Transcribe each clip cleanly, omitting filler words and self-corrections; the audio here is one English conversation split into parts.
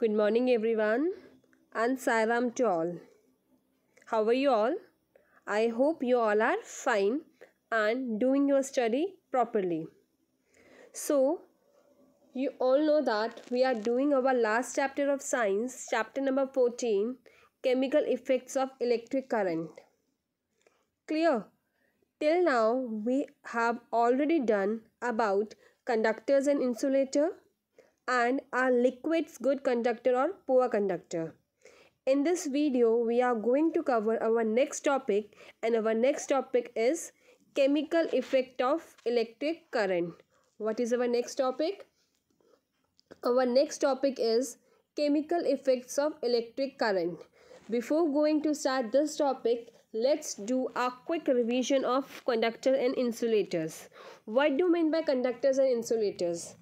Good morning everyone and Sairam to all. How are you all? I hope you all are fine and doing your study properly. So, you all know that we are doing our last chapter of science, chapter number 14, chemical effects of electric current. Clear? Till now we have already done about conductors and insulator and are liquids good conductor or poor conductor. In this video we are going to cover our next topic, and our next topic is chemical effect of electric current. What is our next topic? Our next topic is chemical effects of electric current. Before going to start this topic, let's do a quick revision of conductor and insulators. What do you mean by conductors and insulators?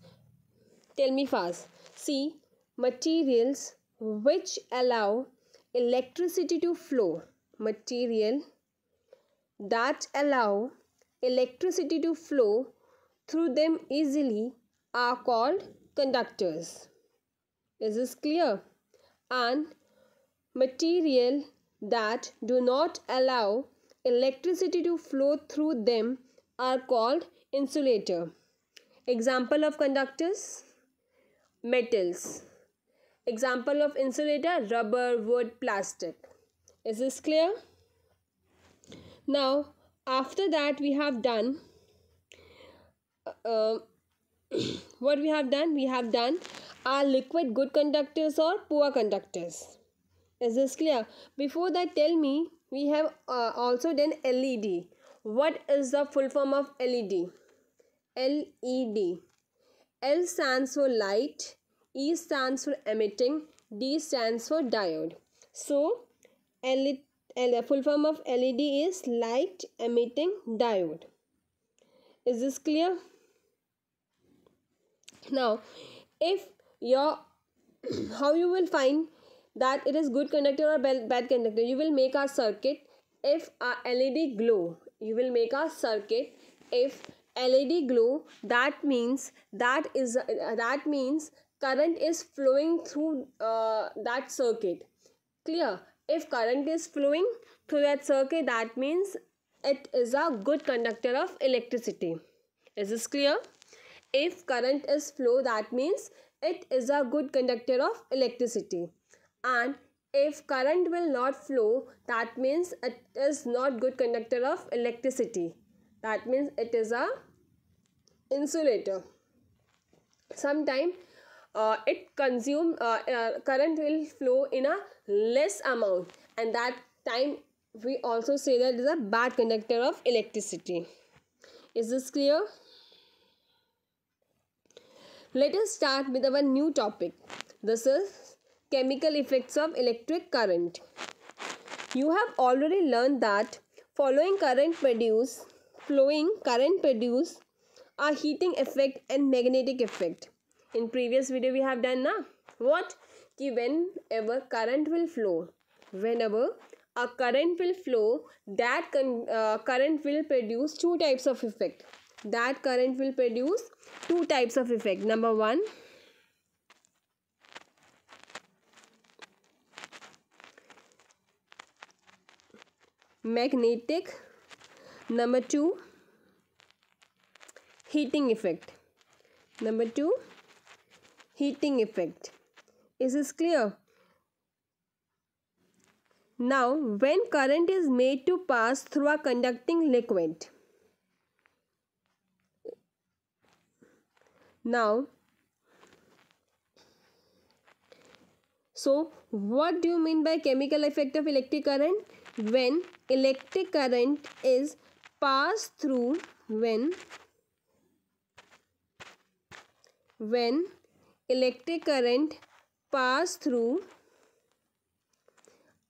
Tell me fast. See, materials which allow electricity to flow. Material that allow electricity to flow through them easily are called conductors. Is this clear? And material that do not allow electricity to flow through them are called insulator. Example of conductors: metals. Example of insulator: rubber, wood, plastic. Is this clear? Now, after that we have done what we have done? We have done are liquid good conductors or poor conductors. Is this clear? Before that, tell me, we have also done LED. What is the full form of LED? LED. L stands for light, E stands for emitting, D stands for diode. So, full form of LED is light emitting diode. Is this clear? Now, if your how you will find that it is good conductor or bad conductor? You will make a circuit. If a LED glow, you will make a circuit. If LED glow, that means current is flowing through that circuit. Clear? If current is flowing through that circuit, that means it is a good conductor of electricity. Is this clear? If current is flow, that means it is a good conductor of electricity. And if current will not flow, that means it is not good conductor of electricity. That means it is a insulator. Sometime current will flow in a less amount, and that time we also say that it is a bad conductor of electricity. Is this clear? Let us start with our new topic. This is chemical effects of electric current. You have already learned that flowing current produce a heating effect and magnetic effect. In previous video we have done what? Whenever current will flow, that current will produce two types of effect. Number one, magnetic. Number two, heating effect. Is this clear? Now, when current is made to pass through a conducting liquid, so what do you mean by chemical effect of electric current? When electric current is passed through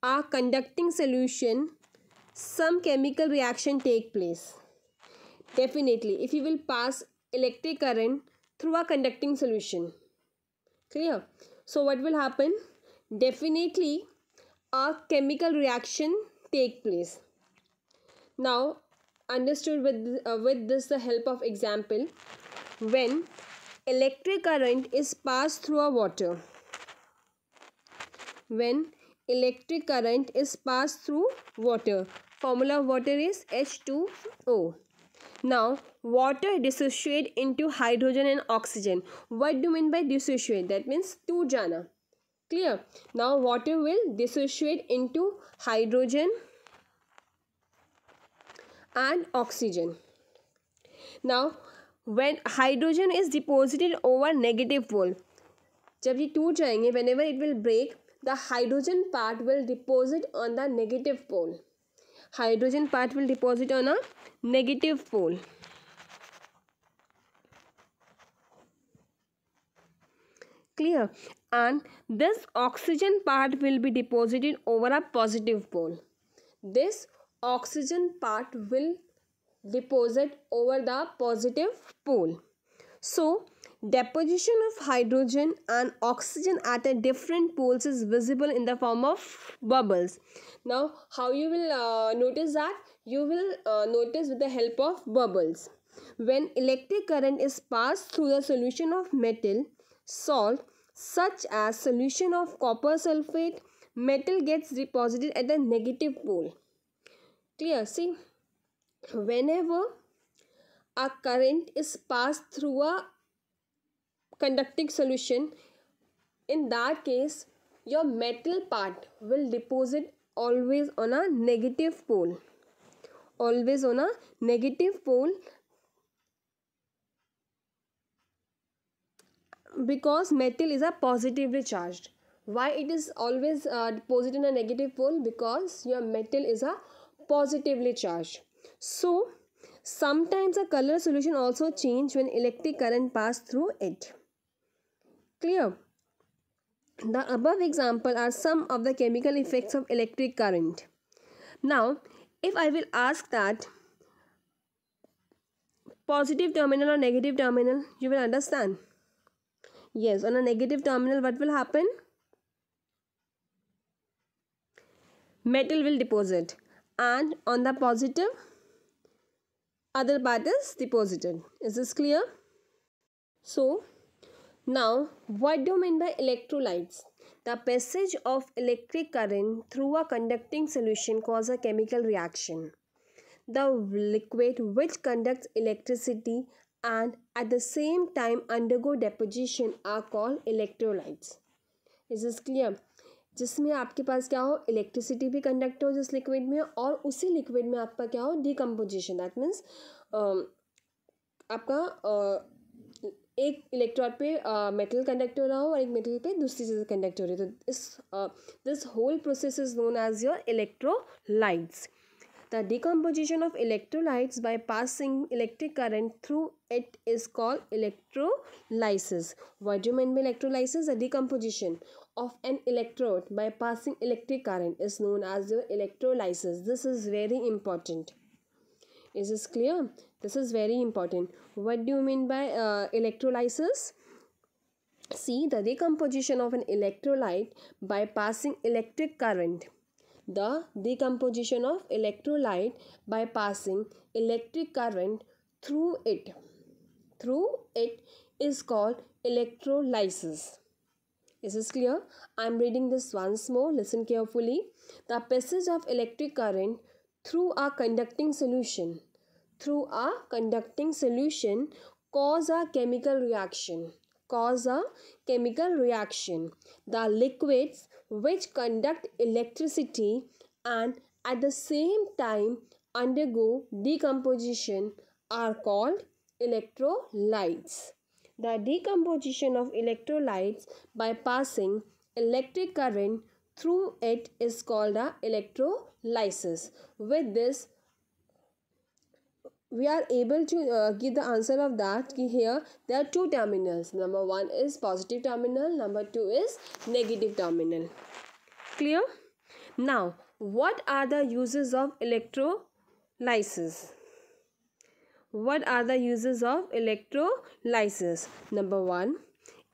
a conducting solution, some chemical reaction take place. Definitely, if you will pass electric current through a conducting solution. Clear? So what will happen? Definitely a chemical reaction take place. Now, understood with this the help of example. When electric current is passed through a water, when electric current is passed through water. Formula of water is H2O. Now, water dissociate into hydrogen and oxygen. What do you mean by dissociate? That means टूट जाना. Clear? Now, water will dissociate into hydrogen and oxygen. Now, when hydrogen is deposited over negative pole, जब ये टूट जाएंगे, whenever it will break, the hydrogen part will deposit on the negative pole. Hydrogen part will deposit on a negative pole. Clear? And this oxygen part will be deposited over a positive pole. This oxygen part will deposit over the positive pole. So, deposition of hydrogen and oxygen at a different poles is visible in the form of bubbles. Now, how you will notice that? You will notice with the help of bubbles. When electric current is passed through the solution of metal, salt, such as solution of copper sulfate, metal gets deposited at the negative pole. Clear? See, whenever a current is passed through a conducting solution, in that case your metal part will deposit always on a negative pole. Always on a negative pole, because metal is a positively charged. Why it is always deposited in a negative pole? Because your metal is a positively charged. So sometimes a color solution also change when electric current pass through it. Clear? The above example are some of the chemical effects of electric current. Now, if I will ask that positive terminal or negative terminal, you will understand. Yes, on a negative terminal, what will happen? Metal will deposit, and on the positive, other part is deposited. Is this clear? So, now, what do you mean by electrolytes? The passage of electric current through a conducting solution causes a chemical reaction. The liquid which conducts electricity and at the same time undergo deposition are called electrolytes. Is this clear? जिसमें आपके पास क्या हो, electricity भी conduct हो जिस liquid में, और उसी लिक्विड में आपका क्या हो, डिकम्पोजिशन. दैट मीन्स आपका एक इलेक्ट्रोड पे मेटल कंडक्ट हो रहा हो और एक मेटल पे दूसरी चीज़ कंडक्ट हो रही है. तो this whole process is known as your electrolytes. The decomposition of electrolytes by passing electric current through it is called electrolysis. What do you mean by electrolysis? The decomposition of an electrode by passing electric current is known as the electrolysis. This is very important. Is this clear? This is very important. What do you mean by electrolysis? See, the decomposition of an electrolyte by passing electric current. The decomposition of electrolyte by passing electric current through it is called electrolysis. Is this clear? I am reading this once more. Listen carefully. The passage of electric current through a conducting solution cause a chemical reaction. The liquids which conduct electricity and at the same time undergo decomposition are called electrolytes. The decomposition of electrolytes by passing electric current through it is called a electrolysis. With this, we are able to give the answer of that. Here there are two terminals. Number one is positive terminal. Number two is negative terminal. Clear? Now, what are the uses of electrolysis? What are the uses of electrolysis? Number one,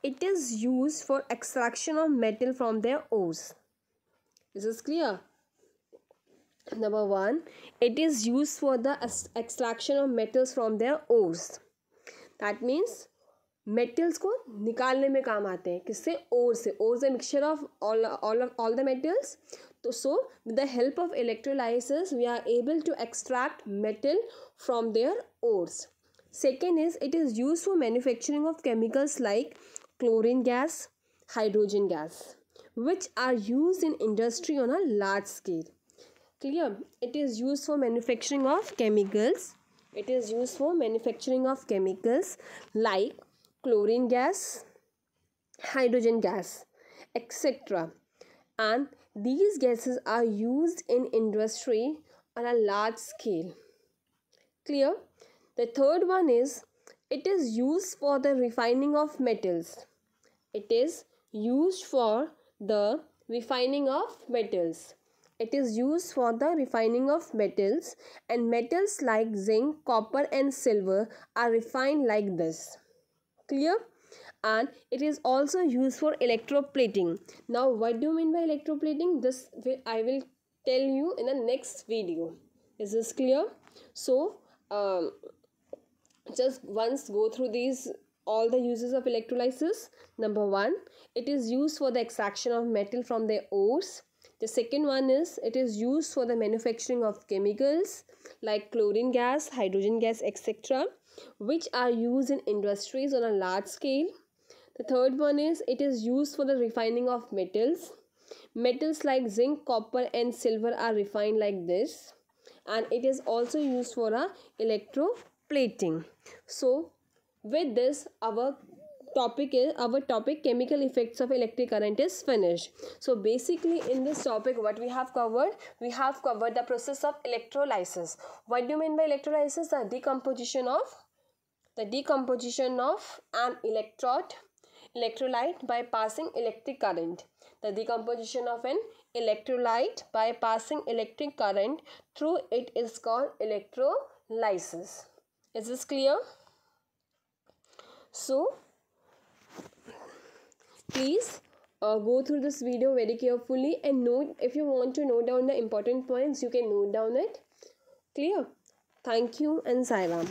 it is used for extraction of metal from their ores. Is this clear? Number one, it is used for the extraction of metals from their ores. That means metals को निकालने में काम आते हैं. किससे? Ore से. Ore is a mixture of all the metals. So with the help of electrolysis we are able to extract metal from their ores. Second is, it is used for manufacturing of chemicals like chlorine gas, hydrogen gas, which are used in industry on a large scale. Clear? It is used for manufacturing of chemicals. It is used for manufacturing of chemicals like chlorine gas, hydrogen gas, etc. And these gases are used in industry on a large scale. Clear? The third one is, it is used for the refining of metals. It is used for the refining of metals. It is used for the refining of metals, and metals like zinc, copper and silver are refined like this. Clear? And it is also used for electroplating. Now what do you mean by electroplating? This I will tell you in the next video. Is this clear? So just once go through these all the uses of electrolysis. Number 1, it is used for the extraction of metal from their ores. The second one is, it is used for the manufacturing of chemicals like chlorine gas, hydrogen gas, etc., which are used in industries on a large scale. The third one is, it is used for the refining of metals. Metals like zinc, copper and silver are refined like this. And it is also used for a electroplating. So with this, our topic chemical effects of electric current is finished. So basically in this topic what we have covered the process of electrolysis. What do you mean by electrolysis? The decomposition of an electrolyte by passing electric current. The decomposition of an electrolyte by passing electric current through it is called electrolysis. Is this clear? So please go through this video very carefully and note, if you want to note down the important points, you can note down it. Clear? Thank you and Sai Ram.